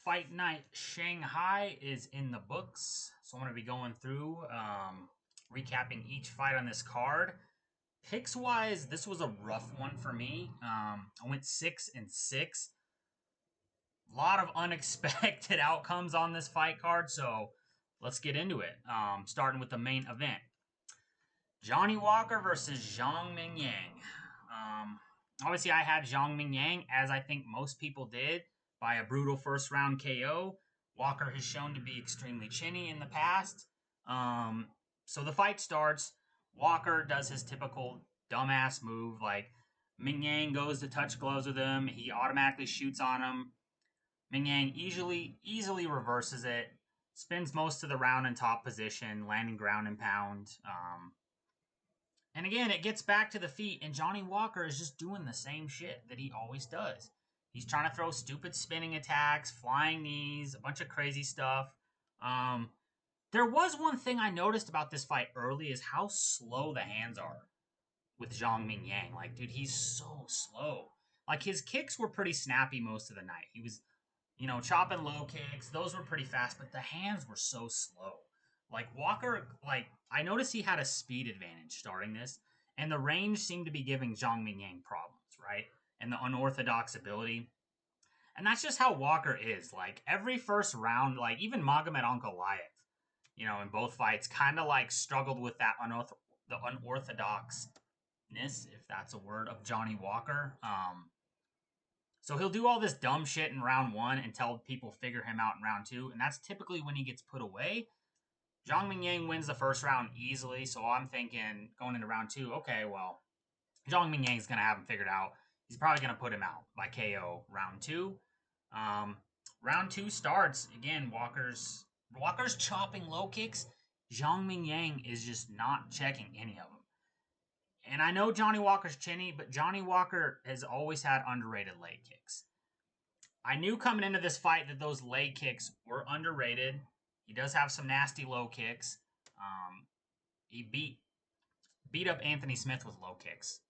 Fight Night Shanghai is in the books. So I'm going to be going through, recapping each fight on this card. Picks wise, this was a rough one for me. I went 6-6. A lot of unexpected outcomes on this fight card, so let's get into it. Starting with the main event. Johnny Walker versus Zhang Mingyang. Obviously, I had Zhang Mingyang, as I think most people did, by a brutal first round KO. Walker has shown to be extremely chinny in the past. So the fight starts. Walker does his typical dumbass move. Like, Mingyang goes to touch gloves with him. He automatically shoots on him. Mingyang easily reverses it. Spends most of the round in top position, landing ground and pound. And again, it gets back to the feet, and Johnny Walker is just doing the same shit that he always does. He's trying to throw stupid spinning attacks, flying knees, a bunch of crazy stuff. There was one thing I noticed about this fight early is how slow the hands are with Zhang Mingyang. Like, dude, he's so slow. Like, his kicks were pretty snappy most of the night. He was, chopping low kicks. Those were pretty fast, but the hands were so slow. Like, Walker, I noticed he had a speed advantage starting this, and the range seemed to be giving Zhang Mingyang problems, right? And the unorthodox ability. And that's just how Walker is. Like, every first round, like, even Magomed Ankalaev, in both fights, kind of, struggled with that the unorthodoxness, if that's a word, of Johnny Walker. So he'll do all this dumb shit in round one until people figure him out in round two, and that's typically when he gets put away. Zhang Mingyang wins the first round easily, so I'm thinking going into round two, okay, well, Zhang Mingyang's going to have him figured out. He's probably going to put him out by KO round two. Round two starts. Again, Walker's chopping low kicks. Zhang Mingyang is just not checking any of them. And I know Johnny Walker's chinny, but Johnny Walker has always had underrated leg kicks. I knew coming into this fight that those leg kicks were underrated. He does have some nasty low kicks. He beat up Anthony Smith with low kicks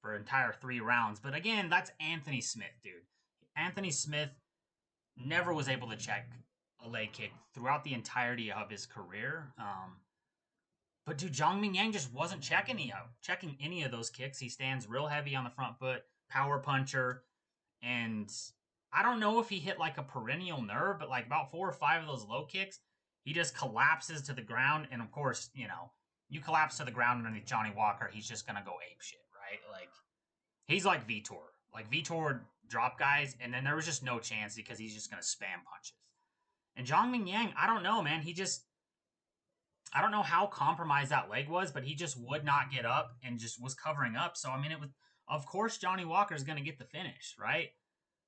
for entire 3 rounds. But again, that's Anthony Smith, dude. Anthony Smith never was able to check a leg kick throughout the entirety of his career. But dude, Zhang Mingyang just wasn't checking any of those kicks. He stands real heavy on the front foot, power puncher, and I don't know if he hit like a perennial nerve, but like about 4 or 5 of those low kicks, he just collapses to the ground. And of course, you collapse to the ground underneath Johnny Walker, he's just going to go ape shit, right? Like, he's like Vitor. Like, Vitor dropped guys, and then there was just no chance because he's just going to spam punches. And Zhang Mingyang, I don't know, man. I don't know how compromised that leg was, but he just would not get up and just was covering up. So, I mean, of course, Johnny Walker is going to get the finish, right?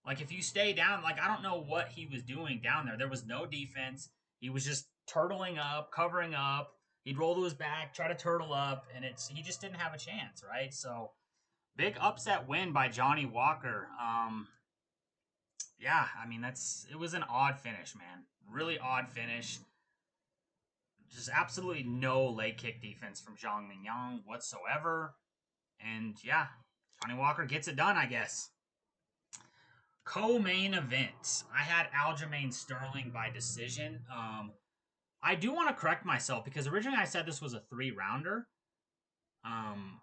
Like, if you stay down, I don't know what he was doing down there. There was no defense. He was just turtling up, covering up. He'd roll to his back, try to turtle up, and he just didn't have a chance, right? So, big upset win by Johnny Walker. Yeah, I mean, it was an odd finish, man. Really odd finish. Just absolutely no leg kick defense from Zhang Mingyang whatsoever. And yeah, Johnny Walker gets it done, I guess. Co-main event. I had Aljamain Sterling by decision. I do want to correct myself because originally I said this was a 3-rounder. And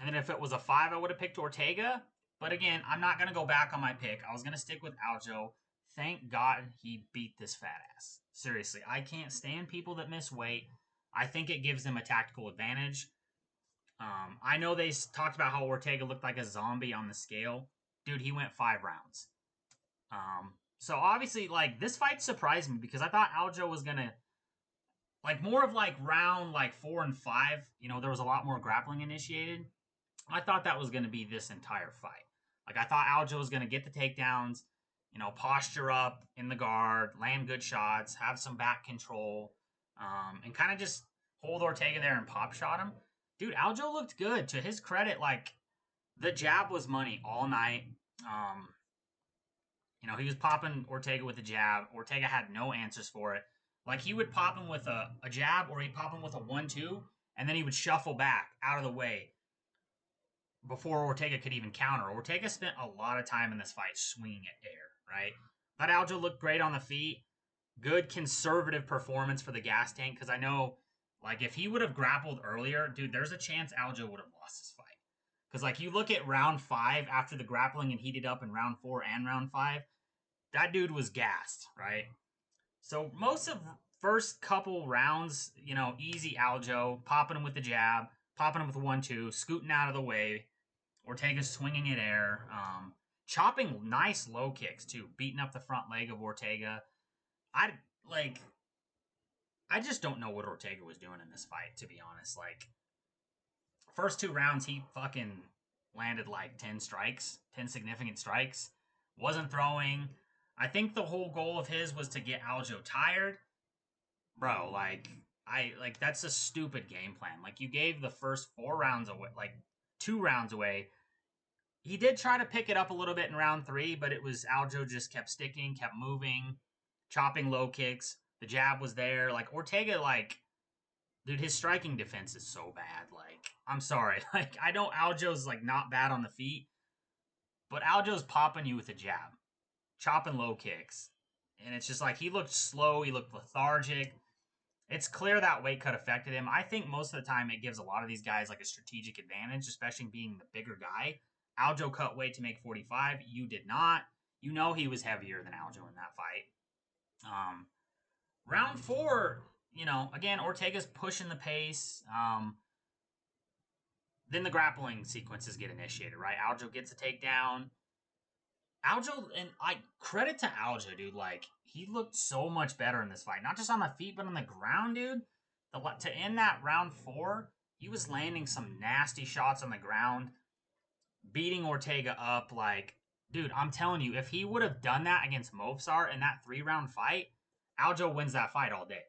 then if it was a 5, I would have picked Ortega. But again, I'm not going to go back on my pick. I was going to stick with Aljo. Thank God he beat this fat ass. Seriously, I can't stand people that miss weight. I think it gives them a tactical advantage. I know they talked about how Ortega looked like a zombie on the scale. Dude, he went 5 rounds. So obviously, this fight surprised me because I thought Aljo was going to, more of round 4 and 5, there was a lot more grappling initiated. I thought that was going to be this entire fight. I thought Aljo was going to get the takedowns, posture up in the guard, land good shots, have some back control, and kind of just hold Ortega there and pop shot him. Dude, Aljo looked good. To his credit, the jab was money all night. He was popping Ortega with a jab. Ortega had no answers for it. He would pop him with a jab or he'd pop him with a 1-2, and then he would shuffle back out of the way before Ortega could even counter. Ortega spent a lot of time in this fight swinging at air, right? Thought Aljo looked great on the feet. Good conservative performance for the gas tank, because I know, like, if he would have grappled earlier, dude, there's a chance Aljo would have lost this fight. Because, like, you look at round 5 after the grappling and heated up in round 4 and round 5, that dude was gassed, right? So most of first couple rounds, you know, easy Aljo, popping him with the jab, popping him with 1-2, scooting out of the way. Ortega swinging in air, chopping nice low kicks too, beating up the front leg of Ortega. I like. I just don't know what Ortega was doing in this fight, to be honest. Like, first 2 rounds, he fucking landed like 10 strikes, 10 significant strikes. Wasn't throwing. I think the whole goal of his was to get Aljo tired. Bro, like that's a stupid game plan. Like, you gave the first 4 rounds away, like 2 rounds away. He did try to pick it up a little bit in round 3, but it was Aljo just kept sticking, kept moving, chopping low kicks. The jab was there. Like, Ortega, like, dude, his striking defense is so bad. Like, I'm sorry. Like, I know Aljo's, like, not bad on the feet, but Aljo's popping you with a jab, chopping low kicks. And it's just like, he looked slow. He looked lethargic. It's clear that weight cut affected him. I think most of the time it gives a lot of these guys, like, a strategic advantage, especially being the bigger guy. Aljo cut weight to make 45. You did not. You know he was heavier than Aljo in that fight. Round 4, you know, again, Ortega's pushing the pace. Then the grappling sequences get initiated, right? Aljo gets a takedown. Aljo, and I credit to Aljo, dude. Like, he looked so much better in this fight. Not just on the feet, but on the ground, dude. To end that round 4, he was landing some nasty shots on the ground, beating Ortega up. Like, dude, I'm telling you, if he would have done that against Movsar in that 3-round fight, Aljo wins that fight all day.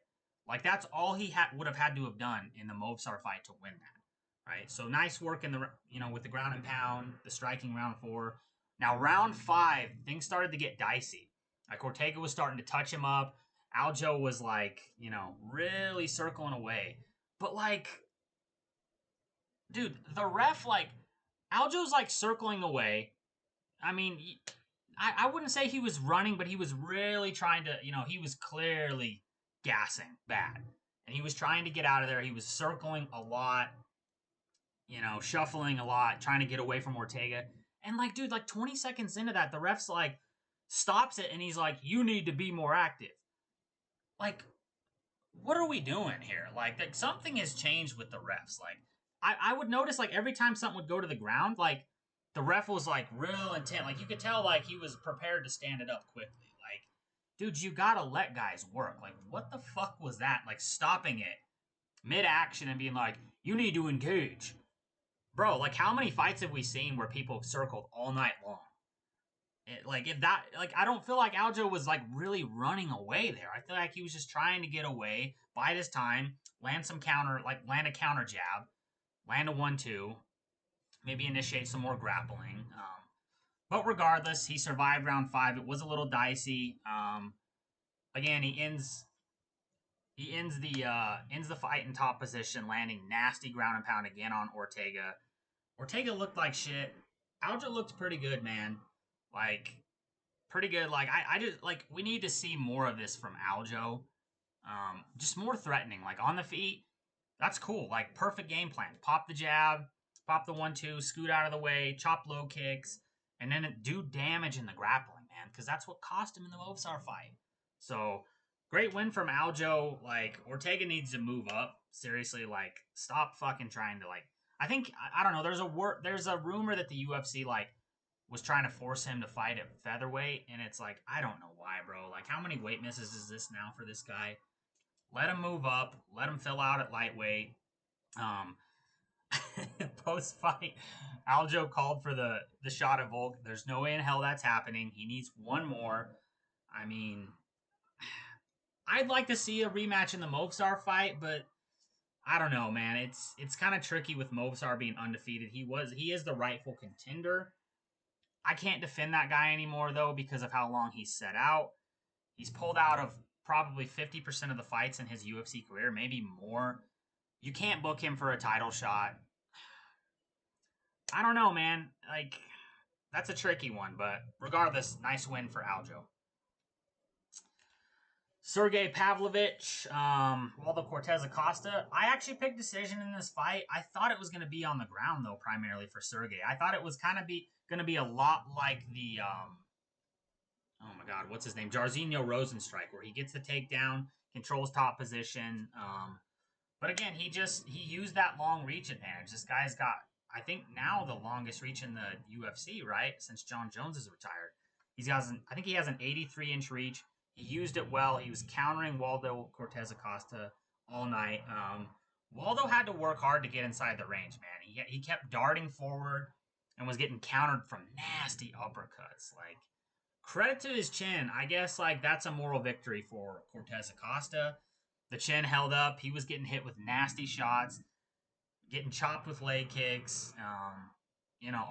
Like, that's all he would have had to have done in the Movsar fight to win that, right? So nice work in the, you know, with the ground and pound, the striking round 4. Now, round 5, things started to get dicey. Like, Ortega was starting to touch him up. Aljo was, like, you know, really circling away. But, like, dude, the ref, like, Aljo's, like, circling away. I mean, I wouldn't say he was running, but he was really trying to, you know, he was clearly gassing bad. And he was trying to get out of there. He was circling a lot, you know, shuffling a lot, trying to get away from Ortega. And, like, dude, like, 20 seconds into that, the ref's, like, stops it, and he's like, you need to be more active. Like, what are we doing here? Like something has changed with the refs. Like, I would notice, like, every time something would go to the ground, like, the ref was, like, real intent. Like, you could tell, like, he was prepared to stand it up quickly. Like, dude, you gotta let guys work. Like, what the fuck was that? Like, stopping it mid-action and being like, you need to engage. Bro, like, how many fights have we seen where people circled all night long? I don't feel like Aljo was, like, really running away there. I feel like he was just trying to get away, bide his time, land a counter jab, land a 1-2, maybe initiate some more grappling. But regardless, he survived round 5. It was a little dicey. Again, he ends the fight in top position, landing nasty ground and pound again on Ortega. Ortega looked like shit. Aljo looked pretty good, man. Like, pretty good. Like, I just, like, we need to see more of this from Aljo. Just more threatening. Like, on the feet, that's cool. Like, perfect game plan. Pop the jab, pop the 1-2, scoot out of the way, chop low kicks, and then do damage in the grappling, man, because that's what cost him in the Movsar fight. So, great win from Aljo. Like, Ortega needs to move up. Seriously, like, stop fucking trying to, like, I don't know, there's a rumor that the UFC, like, was trying to force him to fight at featherweight, and it's like, I don't know why, bro. Like, how many weight misses is this now for this guy? Let him move up. Let him fill out at lightweight. Post-fight, Aljo called for the shot at Volk. There's no way in hell that's happening. He needs one more. I mean, I'd like to see a rematch in the Movsar fight, but I don't know, man. It's kind of tricky with Movsar being undefeated. He is the rightful contender. I can't defend that guy anymore, though, because of how long he's set out. He's pulled out of probably 50% of the fights in his UFC career, maybe more. You can't book him for a title shot. I don't know, man. Like, that's a tricky one, but regardless, nice win for Aljo. Sergei Pavlovich, Waldo Cortez Acosta. I actually picked decision in this fight. I thought it was going to be on the ground though, primarily for Sergei. I thought it was kind of going to be a lot like the oh my god, what's his name? Jairzinho Rosenstrike, where he gets the takedown, controls top position. But again, he used that long reach advantage. This guy's got, I think, now the longest reach in the UFC, right? Since John Jones is retired. I think he has an 83-inch reach. He used it well. He was countering Waldo Cortez Acosta all night. Waldo had to work hard to get inside the range, man. He kept darting forward and was getting countered from nasty uppercuts. Like, credit to his chin. I guess, like, that's a moral victory for Cortez Acosta. The chin held up. He was getting hit with nasty shots, getting chopped with leg kicks.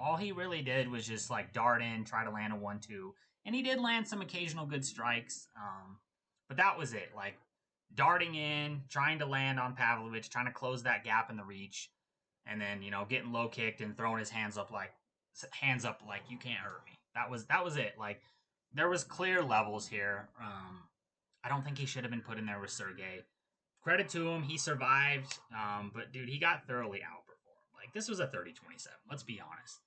All he really did was just like dart in, try to land a 1-2, and he did land some occasional good strikes. But that was it. Like darting in, trying to land on Pavlovich, trying to close that gap in the reach, and then getting low kicked and throwing his hands up like you can't hurt me. That was it. Like there was clear levels here. I don't think he should have been put in there with Sergei. Credit to him, he survived. But dude, he got thoroughly outperformed. Like this was a 30-27. Let's be honest.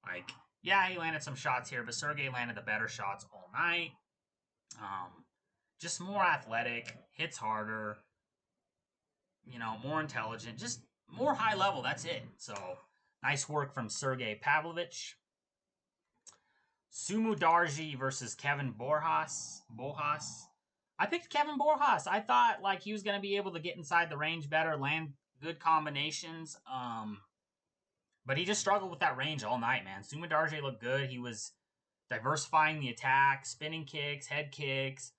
Like, yeah, he landed some shots here, but Sergei landed the better shots all night. Just more athletic, hits harder, more intelligent, just more high level. That's it. So nice work from Sergei Pavlovich. Sumu Darji versus Kevin Borjas. I picked Kevin Borjas. I thought like he was going to be able to get inside the range better, land good combinations. But he just struggled with that range all night, man. Sumu Darji looked good. He was diversifying the attack, spinning kicks, head kicks.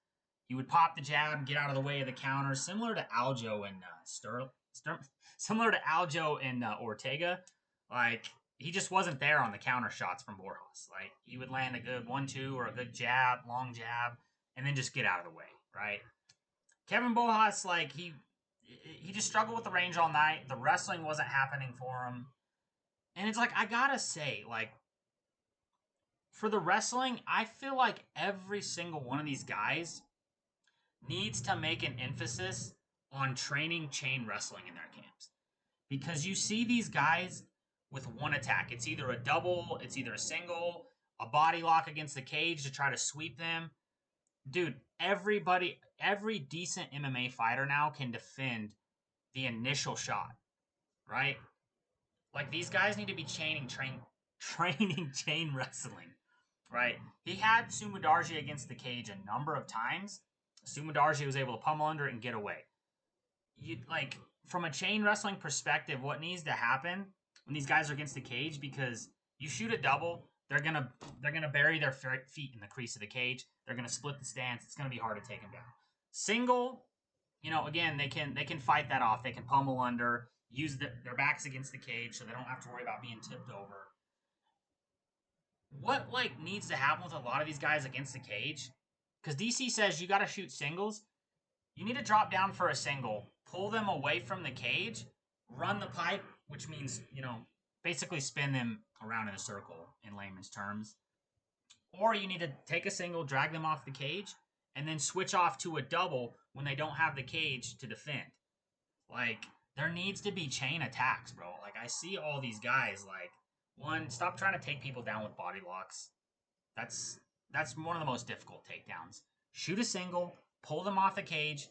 He would pop the jab and get out of the way of the counters, similar to Aljo and Ortega. Like he just wasn't there on the counter shots from Borjas. Like he would land a good 1-2 or a good jab, long jab, and then just get out of the way, right? Kevin Borjas, like he just struggled with the range all night. The wrestling wasn't happening for him. And it's like, I gotta say, like, for the wrestling, I feel like every single one of these guys needs to make an emphasis on training chain wrestling in their camps. Because you see these guys with one attack. It's either a double, it's either a single, a body lock against the cage to try to sweep them. Dude, every decent MMA fighter now can defend the initial shot, right? Like these guys need to be training chain wrestling, right? He had Sumu Darji against the cage a number of times. Sumu Darji was able to pummel under it and get away. Like from a chain wrestling perspective, what needs to happen when these guys are against the cage, because you shoot a double, they're gonna bury their feet in the crease of the cage. They're gonna split the stance. It's gonna be hard to take them down. Single, again, they can fight that off. They can pummel under, use their backs against the cage, so they don't have to worry about being tipped over. What needs to happen with a lot of these guys against the cage? Because DC says you got to shoot singles. You need to drop down for a single, pull them away from the cage, run the pipe, which means basically spin them around in a circle in layman's terms. Or you need to take a single, drag them off the cage, and then switch off to a double when they don't have the cage to defend. Like, there needs to be chain attacks, bro. Like, I see all these guys, like, one, stop trying to take people down with body locks. That's one of the most difficult takedowns. Shoot a single, pull them off the cage,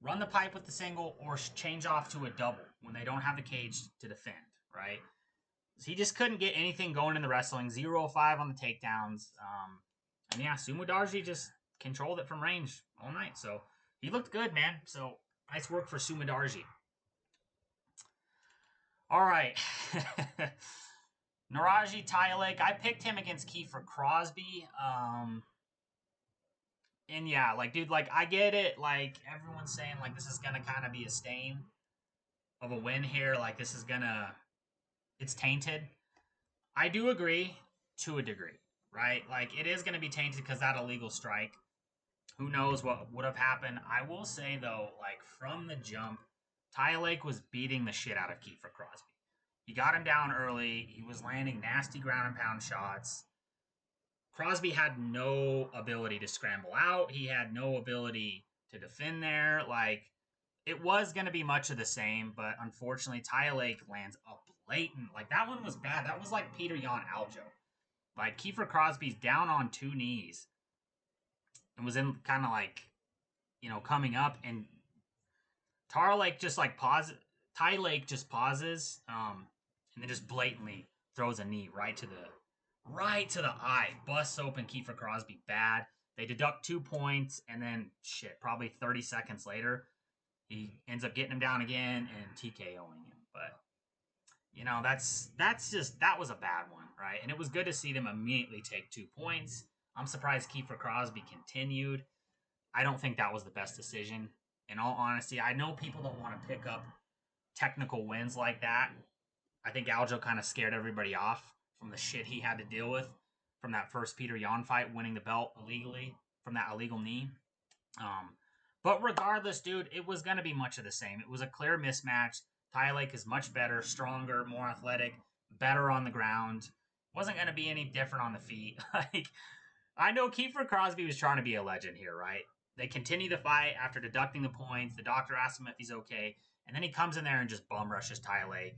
run the pipe with the single, or change off to a double when they don't have the cage to defend, right? So he just couldn't get anything going in the wrestling. 0-5 on the takedowns. And yeah, Sumu Darji just controlled it from range all night. So he looked good, man. So nice work for Sumu Darji. All right. Naraji Tyalek. I picked him against Kiefer Crosby. And yeah, like, dude, like, I get it. Like, everyone's saying, like, this is going to kind of be a stain of a win here. Like, this is going to... It's tainted. I do agree to a degree, right? Like, it is going to be tainted because that illegal strike. Who knows what would have happened. I will say, though, like, from the jump, Tyalek was beating the shit out of Kiefer Crosby. He got him down early. He was landing nasty ground and pound shots. Crosby had no ability to scramble out. He had no ability to defend there. Like, it was going to be much of the same, but unfortunately, Ty Lake lands a blatant. Like, that one was bad. That was like Peter Yan Aljo. Like, Kiefer Crosby's down on 2 knees and was in kind of like, coming up, and Tar Lake just like pauses. Ty Lake just pauses, and then just blatantly throws a knee right to the eye. Busts open Kiefer Crosby bad. They deduct 2 points, and then probably 30 seconds later, he ends up getting him down again and TKOing him. But that was a bad one, right? And it was good to see them immediately take 2 points. I'm surprised Kiefer Crosby continued. I don't think that was the best decision. In all honesty, I know people don't want to pick up technical wins like that. I think Aljo kind of scared everybody off from the shit he had to deal with from that first Peter Yan fight, winning the belt illegally from that illegal knee. But regardless, dude, it was going to be much of the same. It was a clear mismatch. Ty Lake is much better, stronger, more athletic, better on the ground. Wasn't going to be any different on the feet. Like, I know Kiefer Crosby was trying to be a legend here, right? They continue the fight after deducting the points. The doctor asks him if he's okay, and then he comes in there and just bum rushes Ty Lake.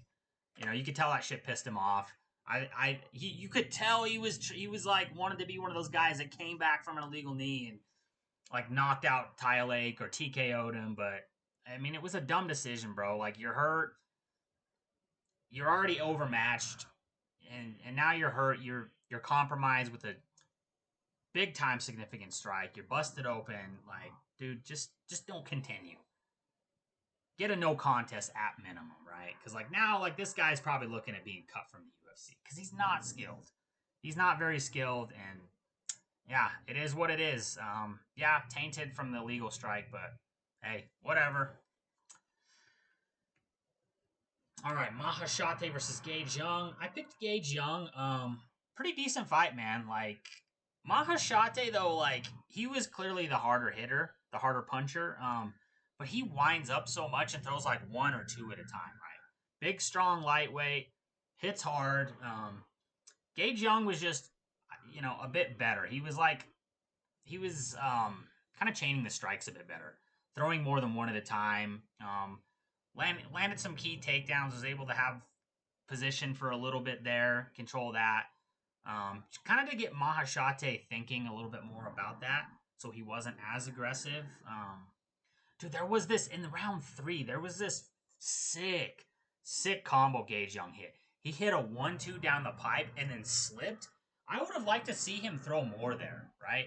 You could tell that shit pissed him off. You could tell he was like wanted to be one of those guys that came back from an illegal knee and like knocked out Ty Lake or TKO'd him. But I mean, it was a dumb decision, bro. Like, you're hurt, you're already overmatched, and now you're hurt. You're compromised with a big time significant strike. You're busted open. Like, dude, just don't continue. Get a no contest at minimum, right? Because like now, like this guy's probably looking at being cut from the UFC because he's not skilled. He's not very skilled, and yeah, it is what it is. Yeah, tainted from the illegal strike, but hey, whatever. All right, Mahashate versus Gage Young. I picked Gage Young. Pretty decent fight, man. Like, Mahashate though, like, he was clearly the harder hitter, the harder puncher. But he winds up so much and throws like 1 or 2 at a time, right? Big, strong, lightweight, hits hard. Gage Young was just, a bit better. He was kind of chaining the strikes a bit better, throwing more than 1 at a time. Landed some key takedowns, was able to have position for a little bit there, control that. Kind of to get Mahashate thinking a little bit more about that, so he wasn't as aggressive. Dude, there was this in round 3. There was this sick combo Gage Young hit. He hit a 1-2 down the pipe and then slipped. I would have liked to see him throw more there, right?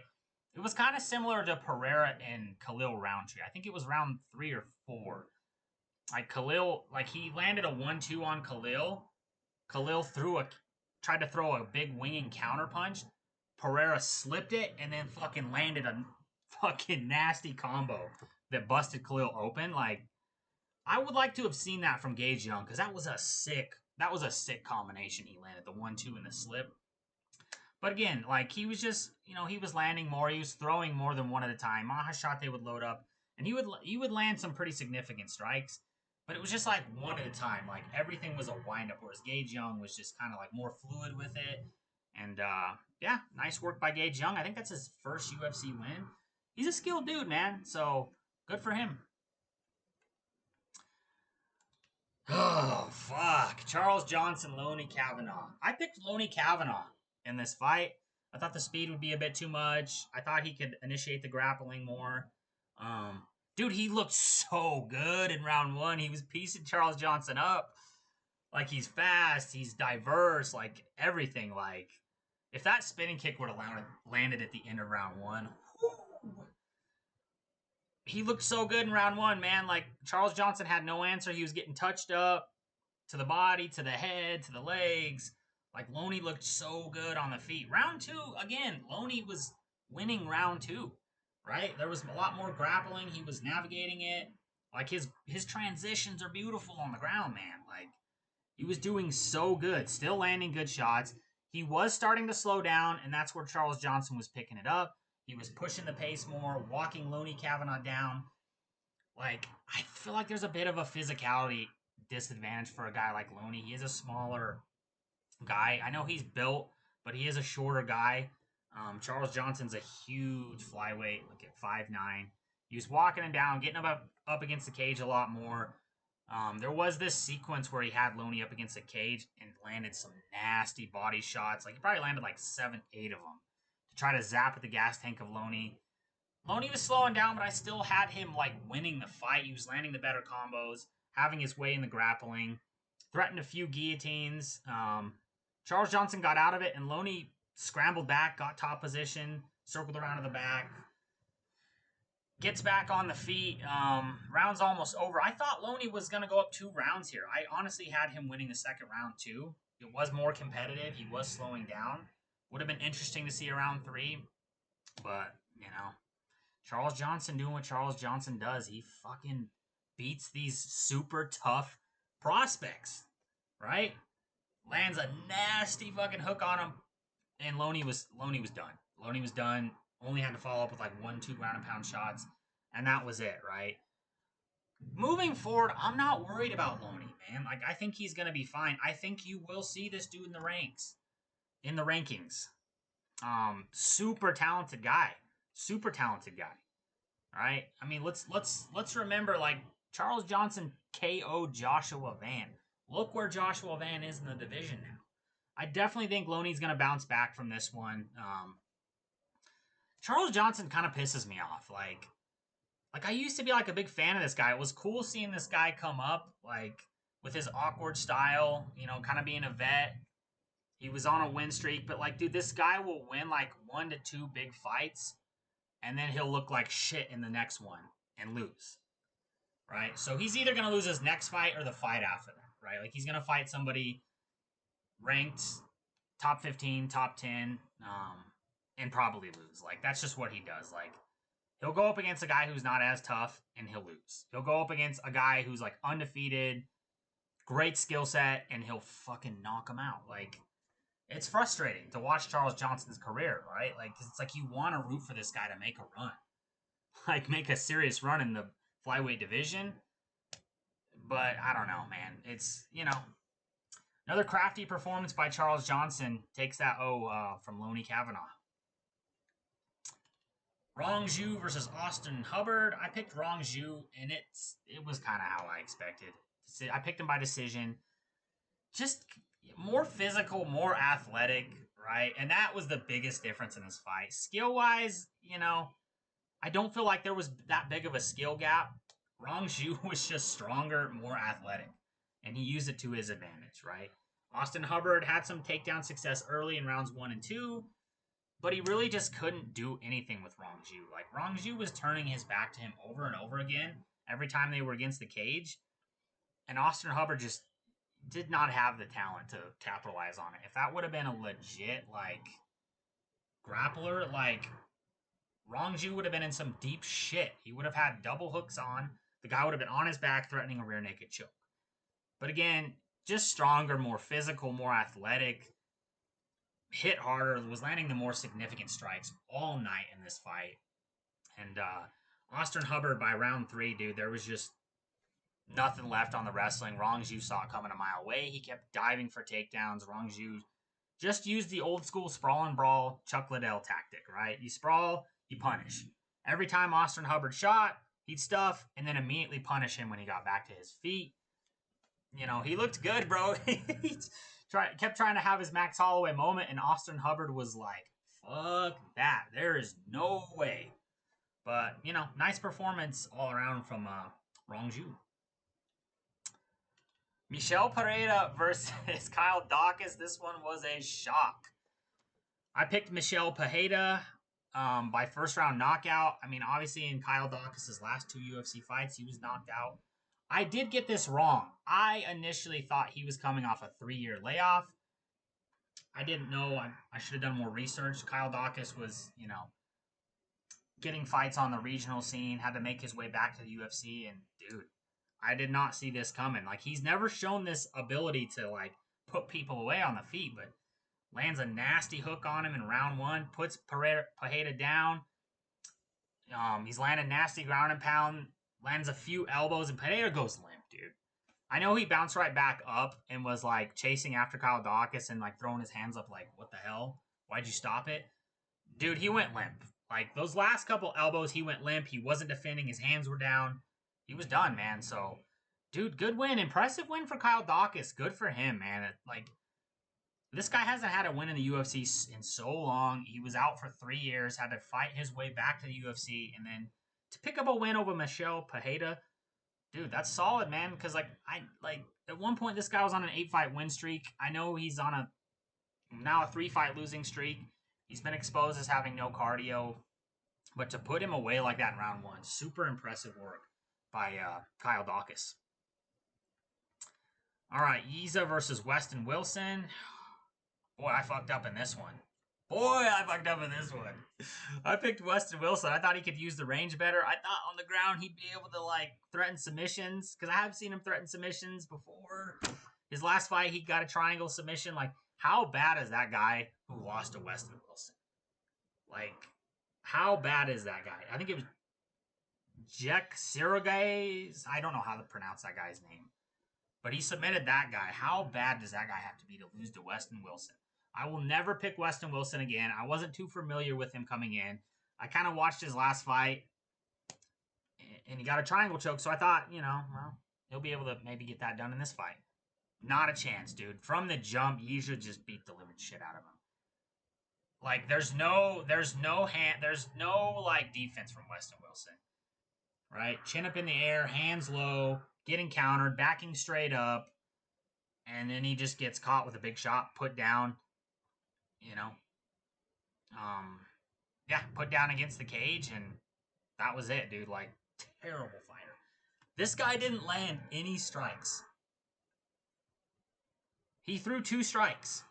It was kind of similar to Pereira and Khalil Roundtree. I think it was round 3 or 4. Like, Khalil, like, he landed a 1-2 on Khalil. Khalil tried to throw a big winging counter punch. Pereira slipped it and then fucking landed a fucking nasty combo that busted Khalil open. Like, I would like to have seen that from Gage Young because that was a sick combination he landed, the 1-2 and the slip. But again, like, he was just, he was landing more. He was throwing more than 1 at a time. Mahashate would load up, and he would land some pretty significant strikes. But it was just like 1 at a time. Like, everything was a windup, whereas Gage Young was just kind of like more fluid with it. And yeah, nice work by Gage Young. I think that's his first UFC win. He's a skilled dude, man. So good for him. Oh, fuck. Charles Johnson, Loney Kavanaugh. I picked Loney Kavanaugh in this fight. I thought the speed would be a bit too much. I thought he could initiate the grappling more. Dude, he looked so good in round 1. He was piecing Charles Johnson up. Like, he's fast, he's diverse, like, everything. Like, if that spinning kick would have landed at the end of round 1, he looked so good in round 1, man. Like, Charles Johnson had no answer. He was getting touched up to the body, to the head, to the legs. Like, Loney looked so good on the feet. Round 2, again, Loney was winning round 2, right? There was a lot more grappling. He was navigating it. Like, his transitions are beautiful on the ground, man. Like, he was doing so good, still landing good shots. He was starting to slow down, and that's where Charles Johnson was picking it up. He was pushing the pace more, walking Loney Kavanaugh down. Like, I feel like there's a bit of a physicality disadvantage for a guy like Loney. He is a smaller guy. I know he's built, but he is a shorter guy. Charles Johnson's a huge flyweight, like at 5'9". He was walking him down, getting him up against the cage a lot more. There was this sequence where he had Loney up against the cage and landed some nasty body shots. Like, he probably landed like 7, 8 of them to try to zap at the gas tank of Loney. Loney was slowing down, but I still had him like winning the fight. He was landing the better combos, having his way in the grappling, threatened a few guillotines. Charles Johnson got out of it, and Loney scrambled back, got top position, circled around to the back, gets back on the feet. Round's almost over. I thought Loney was going to go up 2 rounds here. I honestly had him winning the second round too. It was more competitive. He was slowing down. Would have been interesting to see a round 3, but, you know, Charles Johnson doing what Charles Johnson does. He fucking beats these super tough prospects, right? Lands a nasty fucking hook on him, and Loney was done. Loney was done. Only had to follow up with like 1-2 ground and pound shots, and that was it, right? Moving forward, I'm not worried about Loney, man. Like, I think he's gonna be fine. I think you will see this dude in the rankings. Super talented guy. Super talented guy. All right? I mean, let's remember, like, Charles Johnson KO'd Joshua Van. Look where Joshua Van is in the division now. I definitely think Loney's going to bounce back from this one. Charles Johnson kind of pisses me off. Like, I used to be, like, a big fan of this guy. It was cool seeing this guy come up, like, with his awkward style, you know, kind of being a vet. He was on a win streak, but, like, dude, this guy will win, like, 1 to 2 big fights, and then he'll look like shit in the next one and lose, right? So he's either going to lose his next fight or the fight after that, right? Like, he's going to fight somebody ranked top 15, top 10, and probably lose. Like, that's just what he does. Like, he'll go up against a guy who's not as tough, and he'll lose. He'll go up against a guy who's, like, undefeated, great skill set, and he'll fucking knock him out. Like, it's frustrating to watch Charles Johnson's career, right? Like, 'cause it's like you want to root for this guy to make a run. Like, make a serious run in the flyweight division. But I don't know, man. It's, you know, another crafty performance by Charles Johnson takes that from Loney Kavanaugh. Rong Zhu versus Austin Hubbard. I picked Rong Zhu, and it was kind of how I expected. I picked him by decision. Just more physical, more athletic, right? And that was the biggest difference in this fight. Skill-wise, you know, I don't feel like there was that big of a skill gap. Rong Zhu was just stronger, more athletic, and he used it to his advantage, right? Austin Hubbard had some takedown success early in rounds 1 and 2, but he really just couldn't do anything with Rong Zhu. Like, Rong Zhu was turning his back to him over and over again every time they were against the cage, and Austin Hubbard just did not have the talent to capitalize on it. If that would have been a legit, like, grappler, like, Rong Zhu would have been in some deep shit. He would have had double hooks on. The guy would have been on his back threatening a rear naked choke. But again, just stronger, more physical, more athletic, hit harder, was landing the more significant strikes all night in this fight. And Austin Hubbard, by round 3, dude, there was just nothing left on the wrestling. Rong Zhu saw it coming a mile away. He kept diving for takedowns. Rong Zhu just used the old school sprawl and brawl Chuck Liddell tactic, right? You sprawl, you punish. Every time Austin Hubbard shot, he'd stuff and then immediately punish him when he got back to his feet. You know, he looked good, bro. He kept trying to have his Max Holloway moment, and Austin Hubbard was like, fuck that. There is no way. But, you know, nice performance all around from Rong Zhu. Michel Pereira versus Kyle Dawkins. This one was a shock. I picked Michel Pereira by first round knockout. I mean, obviously in Kyle Dawkins' last 2 UFC fights, he was knocked out. I did get this wrong. I initially thought he was coming off a 3-year layoff. I didn't know. I should have done more research. Kyle Dawkins was, you know, getting fights on the regional scene, had to make his way back to the UFC, and dude, I did not see this coming. Like, he's never shown this ability to, like, put people away on the feet, but lands a nasty hook on him in round 1, puts Pereira down. He's landed nasty ground and pound, lands a few elbows, and Pereira goes limp, dude. I know he bounced right back up and was, like, chasing after Kyle Dawkins and, like, throwing his hands up like, what the hell? Why'd you stop it? Dude, he went limp. Like, those last couple elbows, he went limp. He wasn't defending. His hands were down. He was done, man. So, dude, good win. Impressive win for Kyle Dawkins. Good for him, man. Like, this guy hasn't had a win in the UFC in so long. He was out for 3 years, had to fight his way back to the UFC, and then to pick up a win over Michel Pereira, dude, that's solid, man. Because at one point this guy was on an 8-fight win streak. I know he's on now a 3-fight losing streak. He's been exposed as having no cardio, but to put him away like that in round 1, super impressive work by Kyle Dawkins. All right, Yiza versus Weston Wilson. Boy, I fucked up in this one. I picked Weston Wilson. I thought he could use the range better. I thought on the ground he'd be able to, like, threaten submissions, because I have seen him threaten submissions before. His last fight, he got a triangle submission. Like, how bad is that guy who lost to Weston Wilson? Like, how bad is that guy? I think it was Sergei. I don't know how to pronounce that guy's name. But he submitted that guy. How bad does that guy have to be to lose to Weston Wilson? I will never pick Weston Wilson again. I wasn't too familiar with him coming in. I kind of watched his last fight, and he got a triangle choke, so I thought, well, he'll be able to maybe get that done in this fight. Not a chance, dude. From the jump, Yisha just beat the living shit out of him. Like, there's no like defense from Weston Wilson. Right? Chin up in the air, hands low, getting countered, backing straight up, and then he just gets caught with a big shot, put down. Put down against the cage, and that was it, dude. Like, terrible fighter. This guy didn't land any strikes. He threw 2 strikes.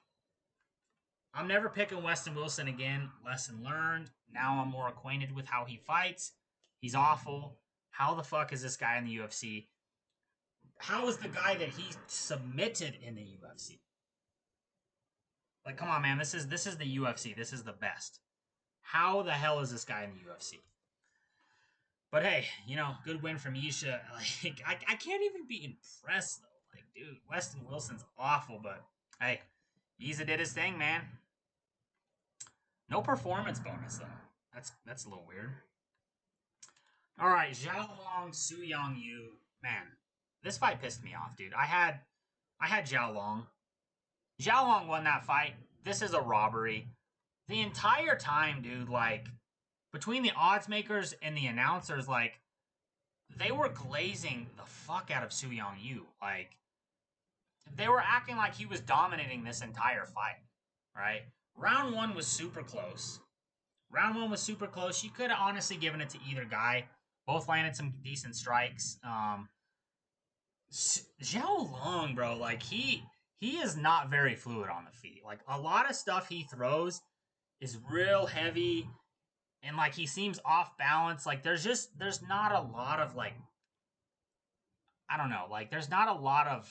I'm never picking Weston Wilson again. Lesson learned. Now I'm more acquainted with how he fights. He's awful. How the fuck is this guy in the UFC? How is the guy that he submitted in the UFC? Like, come on, man. This is the UFC. This is the best. How the hell is this guy in the UFC? But hey, good win from Yisha. Like, I can't even be impressed, though. Like, dude, Weston Wilson's awful, but hey, Yisha did his thing, man. No performance bonus, though. That's a little weird. All right, Zhao Long, Su Yang Yu. Man, this fight pissed me off, dude. I had Zhao Long. Zhao Long won that fight. This is a robbery. The entire time, dude, like, between the odds makers and the announcers, like, they were glazing the fuck out of Su Yang Yu. Like, they were acting like he was dominating this entire fight, right? Round 1 was super close. You could have honestly given it to either guy. Both landed some decent strikes. Zhao Long, bro, like, he is not very fluid on the feet. Like, a lot of stuff he throws is real heavy, and, like, he seems off balance. Like, there's not a lot of, like, I don't know, like, there's not a lot of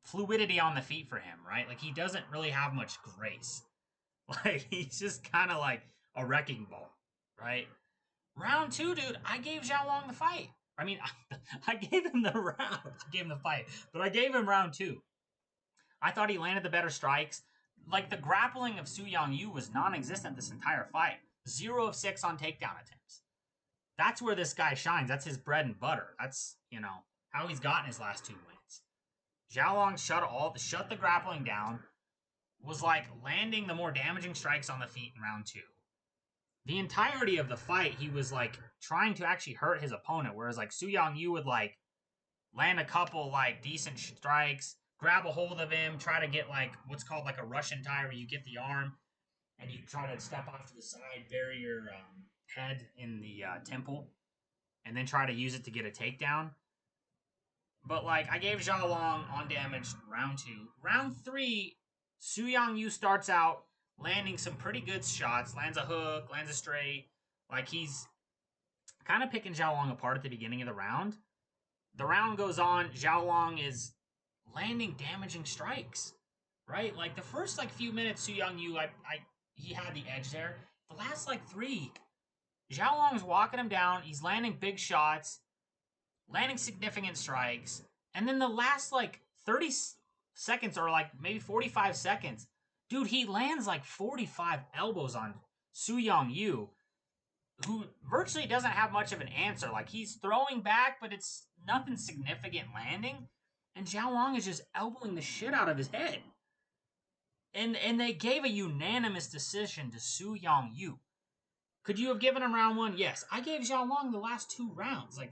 fluidity on the feet for him, right? Like, he doesn't really have much grace. Like, he's just kind of like a wrecking ball, right? Round 2, dude, I gave Zhao Long the fight. I mean, I gave him the round. I gave him the fight, but I gave him round 2. I thought he landed the better strikes. Like, the grappling of Su Yang Yu was non-existent this entire fight. 0 of 6 on takedown attempts. That's where this guy shines. That's his bread and butter. That's, how he's gotten his last 2 wins. Zhao Long shut the grappling down, was, like, landing the more damaging strikes on the feet in round 2. The entirety of the fight, he was, like, trying to actually hurt his opponent, whereas, like, Su Yang Yu would, like, land a couple, like, decent strikes, grab a hold of him, try to get, like, what's called, like, a Russian tie, where you get the arm, and you try to step off to the side, bury your head in the temple, and then try to use it to get a takedown. But, like, I gave Zhao Long on damage round 2. Round 3, Su Yang Yu starts out landing some pretty good shots, lands a hook, lands a straight. Like, he's kind of picking Zhao Long apart at the beginning of the round. The round goes on, Zhao Long is landing damaging strikes, right? Like, the first, like, few minutes, Su Yang Yu, he had the edge there. The last, like, 3, Zhao Long's walking him down. He's landing big shots, landing significant strikes. And then the last, like, 30 seconds or, like, maybe 45 seconds, dude, he lands, like, 45 elbows on Su Yang Yu. who virtually doesn't have much of an answer. Like, he's throwing back, but it's nothing significant landing. And Zhao Long is just elbowing the shit out of his head. And they gave a unanimous decision to Su Yang Yu. Could you have given him round one? Yes. I gave Zhao Long the last 2 rounds. Like,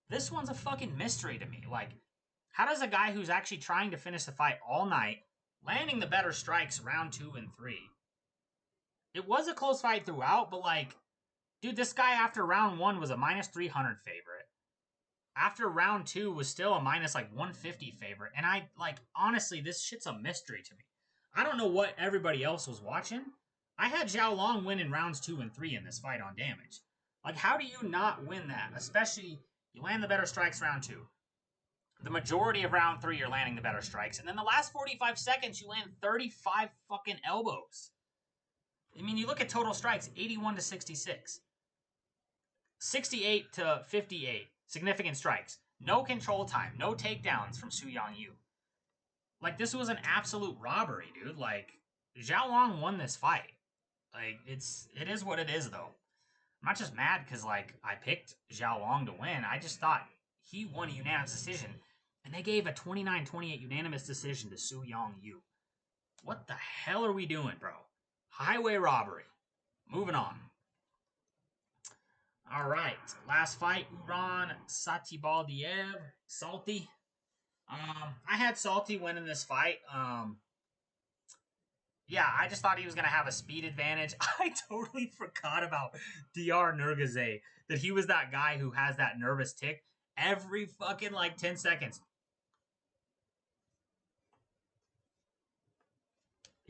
this one's a fucking mystery to me. Like, how does a guy who's actually trying to finish the fight all night, landing the better strikes round 2 and 3? It was a close fight throughout, but like, dude, this guy after round 1 was a minus 300 favorite. After round 2 was still a minus like 150 favorite. And I, like, honestly, this shit's a mystery to me. I don't know what everybody else was watching. I had Zhao Long win in rounds 2 and 3 in this fight on damage. Like, how do you not win that? Especially, you land the better strikes round 2. The majority of round 3, you're landing the better strikes. And then the last 45 seconds, you land 35 fucking elbows. I mean, you look at total strikes, 81 to 66. 68 to 58. Significant strikes. No control time. No takedowns from Su Yang Yu. Like, this was an absolute robbery, dude. Like, Zhao Long won this fight. Like, it is what it is, though. I'm not just mad because, like, I picked Zhao Long to win. I just thought he won a unanimous decision. And they gave a 29-28 unanimous decision to Su Yang Yu. What the hell are we doing, bro? Highway robbery. Moving on. All right. Last fight, Uran Satibaldiev. Salty. I had Salty winning this fight. Yeah, I just thought he was going to have a speed advantage. I totally forgot about Dr. Nurgaze, that he was that guy who has that nervous tick every fucking, like, 10 seconds.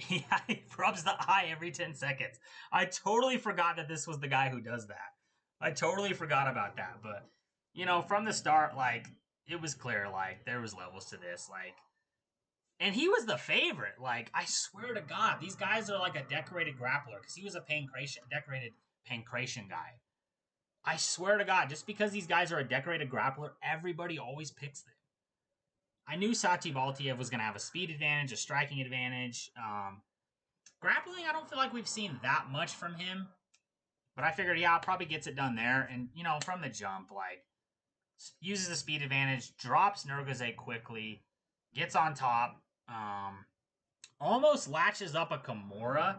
Yeah, he rubs the eye every 10 seconds. I totally forgot that this was the guy who does that. I totally forgot about that. But, you know, from the start, like, it was clear, like, there was levels to this. Like, and he was the favorite. Like, I swear to God, these guys are like a decorated grappler because he was a decorated pancration guy. I swear to God, just because these guys are a decorated grappler, everybody always picks them. I knew Satibaldiev was going to have a speed advantage, a striking advantage. Grappling, I don't feel like we've seen that much from him. But I figured, yeah, probably gets it done there. And, you know, from the jump, like, uses the speed advantage, drops Nurgaze quickly, gets on top, almost latches up a Kimura.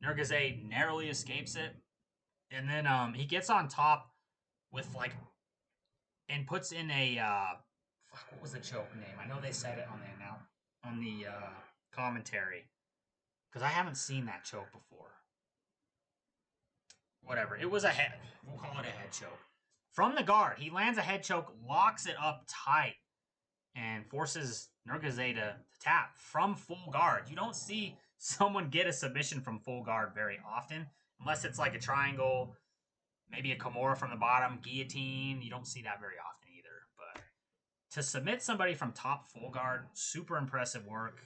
Nurgaze narrowly escapes it. And then he gets on top with, like, and puts in a, fuck, what was the choke name? I know they said it on the commentary. Because I haven't seen that choke before. Whatever. It was a head. We'll call it a head choke. From the guard, he lands a head choke, locks it up tight, and forces Nurgaze to tap from full guard. You don't see someone get a submission from full guard very often, unless it's like a triangle, maybe a Kimura from the bottom, guillotine. You don't see that very often either. But to submit somebody from top full guard, super impressive work.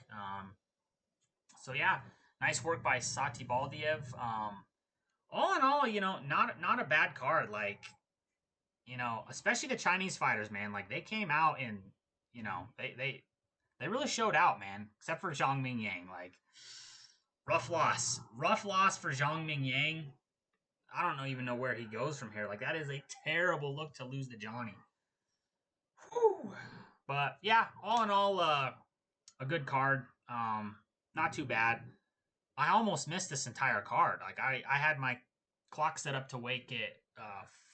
So yeah, nice work by Satibaldiev. All in all, you know, not a bad card. Like, you know, especially the Chinese fighters, man. Like, they came out and, you know, they really showed out, man. Except for Zhang Mingyang. Like, rough loss for Zhang Mingyang. I don't even know where he goes from here. Like, that is a terrible look to lose to Johnny. Whew. But yeah, all in all, a good card. Not too bad. I almost missed this entire card. Like, I had my clock set up to wake at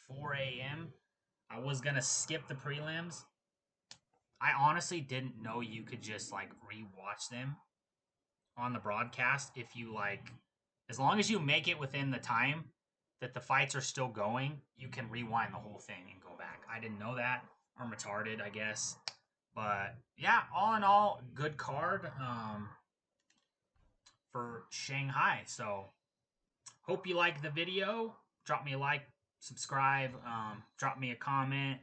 4 a.m. I was going to skip the prelims. I honestly didn't know you could just, like, rewatch them on the broadcast if you, like, as long as you make it within the time that the fights are still going, you can rewind the whole thing and go back. I didn't know that. I'm retarded, I guess. But, yeah, all in all, good card. For Shanghai. So, hope you like the video. Drop me a like, subscribe, drop me a comment.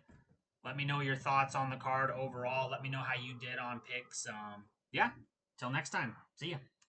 Let me know your thoughts on the card overall. Let me know how you did on picks. Yeah, till next time. See ya.